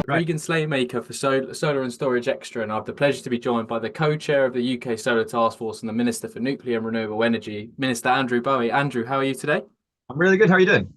Right. Regan Slaymaker for Solar&StorageXtra, and I have the pleasure to be joined by the co-chair of the UK Solar Task Force and the Minister for Nuclear and Renewable Energy, Minister Andrew Bowie. Andrew, how are you today? I'm really good. How are you doing?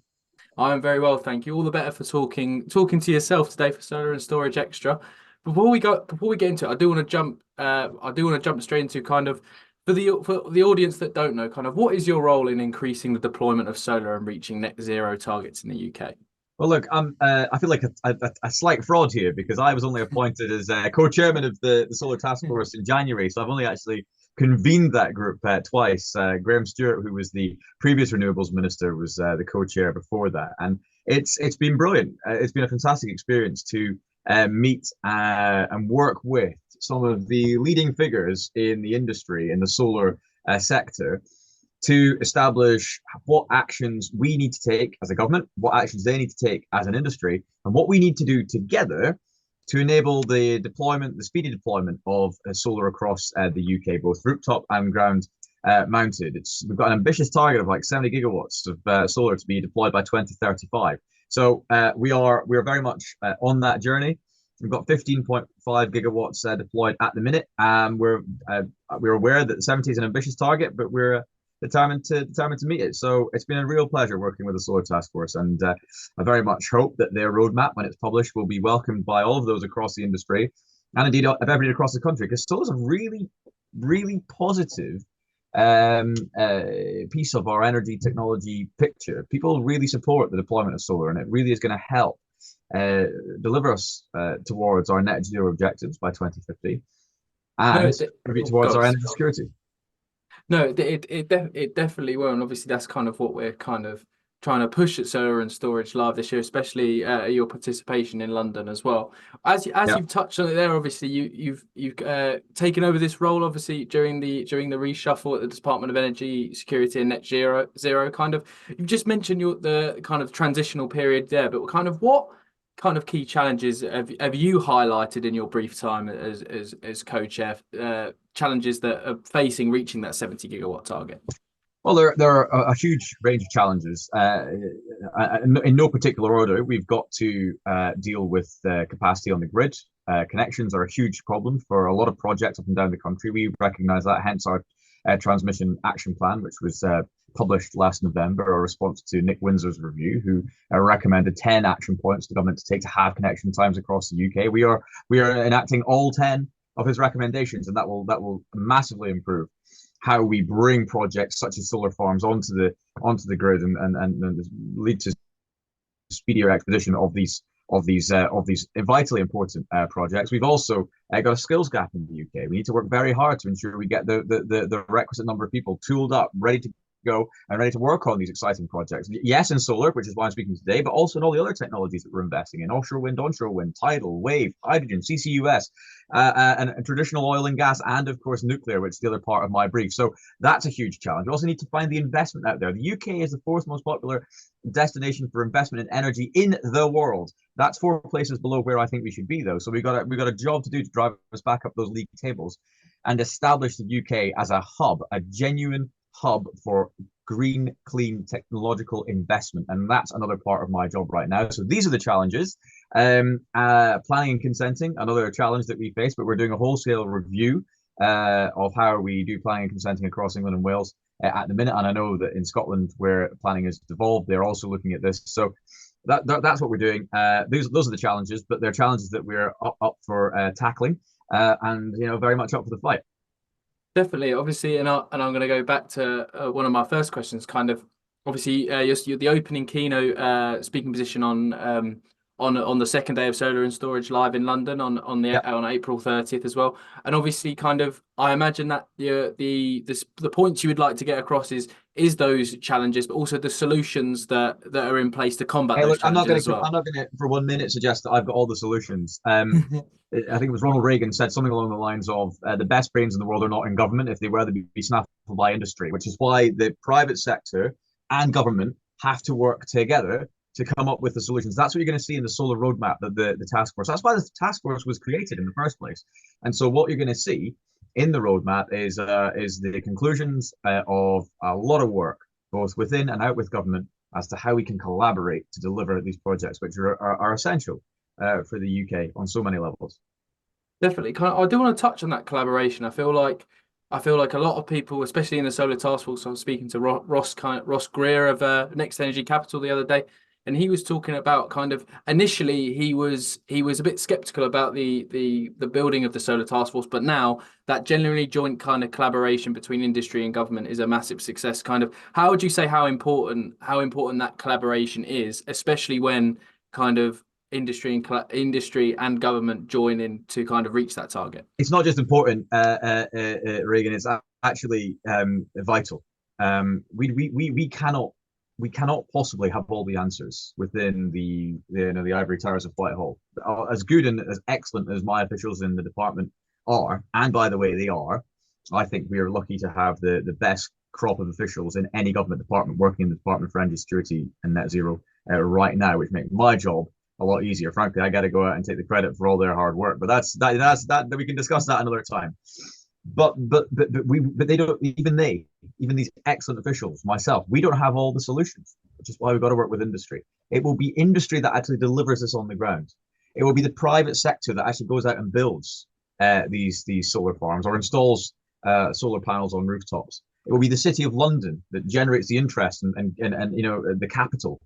I am very well, thank you. All the better for talking to yourself today for Solar&StorageXtra. Before we get into it, I do want to jump straight into kind of for the audience that don't know, kind of what is your role in increasing the deployment of solar and reaching net zero targets in the UK? Well, look, I feel like a slight fraud here because I was only appointed as co-chairman of the Solar Task Force in January, so I've only actually convened that group twice. Graham Stewart, who was the previous renewables minister, was the co-chair before that, and it's been brilliant. It's been a fantastic experience to meet and work with some of the leading figures in the industry in the solar sector to establish what actions we need to take as a government, what actions they need to take as an industry, and what we need to do together to enable the deployment, the speedy deployment of solar across the UK, both rooftop and ground mounted. We've got an ambitious target of like 70 gigawatts of solar to be deployed by 2035. So we are very much on that journey. We've got 15.5 gigawatts deployed at the minute. We're aware that 70 is an ambitious target, but we're determined to meet it. So it's been a real pleasure working with the Solar Task Force, and I very much hope that their roadmap, when it's published, will be welcomed by all of those across the industry, and indeed of everybody across the country, because solar is a really, really positive piece of our energy technology picture. People really support the deployment of solar, and it really is going to help uh, deliver us towards our net zero objectives by 2050 No, and contribute towards our God. energy security. No, it definitely will, and obviously that's kind of what we're kind of trying to push at Solar and Storage Live this year, especially your participation in London as well. As Yeah. you've touched on it there, obviously you've taken over this role obviously during the reshuffle at the Department of Energy, Security and Net Zero kind of. You've just mentioned the kind of transitional period there, but kind of what kind of key challenges have you highlighted in your brief time as co-chair, challenges that are facing reaching that 70 gigawatt target? Well, there are a huge range of challenges. In no particular order, we've got to deal with capacity on the grid. Connections are a huge problem for a lot of projects up and down the country. We recognise that, hence our transmission action plan, which was published last November, a response to Nick Windsor's review, who recommended 10 action points to government to take to have connection times across the UK. We are enacting all 10 of his recommendations, and that will massively improve how we bring projects such as solar farms onto the grid and lead to speedier expedition of these vitally important projects. We've also got a skills gap in the UK. We need to work very hard to ensure we get the requisite number of people tooled up, ready to go and ready to work on these exciting projects. Yes, in solar, which is why I'm speaking today, but also in all the other technologies that we're investing in: offshore wind, onshore wind, tidal, wave, hydrogen, CCUS, and traditional oil and gas, and of course nuclear, which is the other part of my brief. So that's a huge challenge. We also need to find the investment out there. The UK is the fourth most popular destination for investment in energy in the world. That's four places below where I think we should be, though. So we've got a job to do to drive us back up those league tables and establish the UK as a hub, a genuine hub for green, clean technological investment. And that's another part of my job right now. So these are the challenges. Planning and consenting, another challenge that we face, but we're doing a wholesale review of how we do planning and consenting across England and Wales at the minute. And I know that in Scotland, where planning has devolved, they're also looking at this. So that's what we're doing. Those are the challenges, but they're challenges that we're up for tackling, and very much up for the fight. Definitely, obviously, and I'm going to go back to one of my first questions. Kind of, obviously, you're the opening keynote speaking position on the second day of Solar and Storage Live in London Yeah. on April 30th as well. And obviously, kind of, I imagine that the points you would like to get across is those challenges, but also the solutions that are in place to combat Hey, those look, challenges as I'm well. not gonna for 1 minute suggest that I've got all the solutions. I think it was Ronald Reagan said something along the lines of the best brains in the world are not in government. If they were, they'd be snapped up by industry, which is why the private sector and government have to work together to come up with the solutions. That's what you're going to see in the solar roadmap that the task force. That's why the task force was created in the first place. And so what you're going to see in the roadmap is the conclusions of a lot of work, both within and out with government, as to how we can collaborate to deliver these projects, which are essential for the UK on so many levels. Definitely. I do want to touch on that collaboration. I feel like a lot of people, especially in the solar task force, I was speaking to Ross Greer of Next Energy Capital the other day, and he was talking about kind of initially he was a bit skeptical about the building of the solar task force, but now that genuinely joint kind of collaboration between industry and government is a massive success. Kind of, how would you say how important that collaboration is, especially when kind of industry and government join in to kind of reach that target? It's not just important, Reagan. It's actually vital. We cannot possibly have all the answers within the ivory towers of Whitehall. As good and as excellent as my officials in the department are, and by the way, they are. I think we are lucky to have the best crop of officials in any government department working in the Department for Energy Security and Net Zero right now, which makes my job a lot easier. Frankly, I got to go out and take the credit for all their hard work, but that's that we can discuss that another time. But they don't, even these excellent officials, myself, we don't have all the solutions, which is why we've got to work with industry. It will be industry that actually delivers this on the ground. It will be the private sector that actually goes out and builds these solar farms or installs solar panels on rooftops. It will be the City of London that generates the interest and the capital,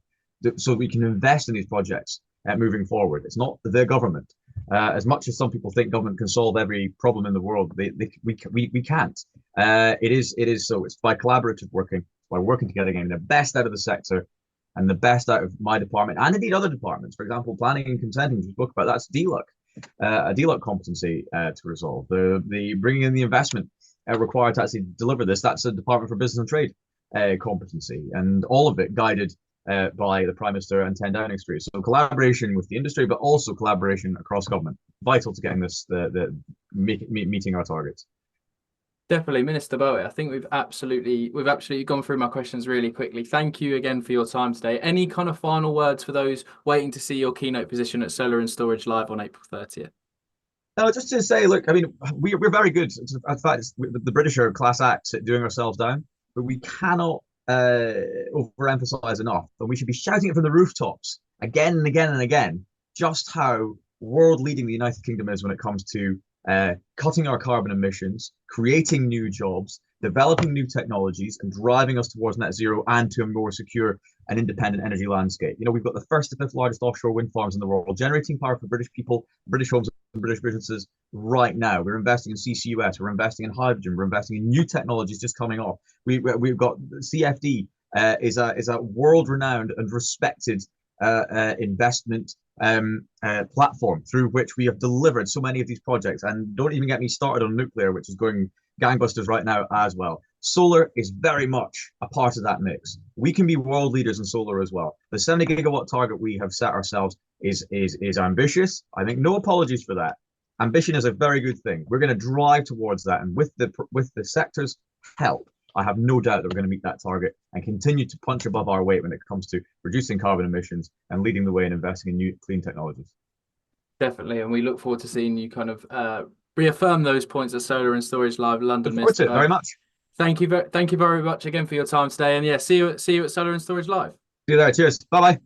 so we can invest in these projects moving forward. It's not the government. As much as some people think government can solve every problem in the world, we can't. It is so. It's by collaborative working, by working together, getting the best out of the sector and the best out of my department and indeed other departments. For example, planning and consenting, we spoke about, that's DLUC, a DLUC competency to resolve. The bringing in the investment required to actually deliver this, that's a Department for Business and Trade competency, and all of it guided by the Prime Minister and 10 Downing Street. So collaboration with the industry, but also collaboration across government, vital to getting this meeting our targets. Definitely, Minister Bowie. I think we've absolutely gone through my questions really quickly. Thank you again for your time today. Any kind of final words for those waiting to see your keynote position at Solar&StorageLive on April 30th? No, just to say, look, I mean, we're very good. In fact, the British are class acts at doing ourselves down, but we cannot overemphasize enough, and we should be shouting it from the rooftops again and again and again, just how world leading the United Kingdom is when it comes to cutting our carbon emissions, creating new jobs, developing new technologies, and driving us towards net zero and to a more secure and independent energy landscape. You know, we've got the first to fifth largest offshore wind farms in the world, generating power for British people, British homes, and British businesses right now. We're investing in CCUS, we're investing in hydrogen, we're investing in new technologies just coming off. We've got CFD is a world-renowned and respected investment platform through which we have delivered so many of these projects. And don't even get me started on nuclear, which is going gangbusters right now as well. Solar is very much a part of that mix. We can be world leaders in solar as well. The 70 gigawatt target we have set ourselves is ambitious. I think no apologies for that. Ambition is a very good thing. We're going to drive towards that, and with the sector's help, I have no doubt that we're going to meet that target and continue to punch above our weight when it comes to reducing carbon emissions and leading the way in investing in new clean technologies. Definitely, and we look forward to seeing you kind of reaffirm those points at Solar&StorageLive London. Look forward to it very much. Thank you very much again for your time today, and yeah, see you at Solar&StorageLive. See you there. Cheers. Bye bye.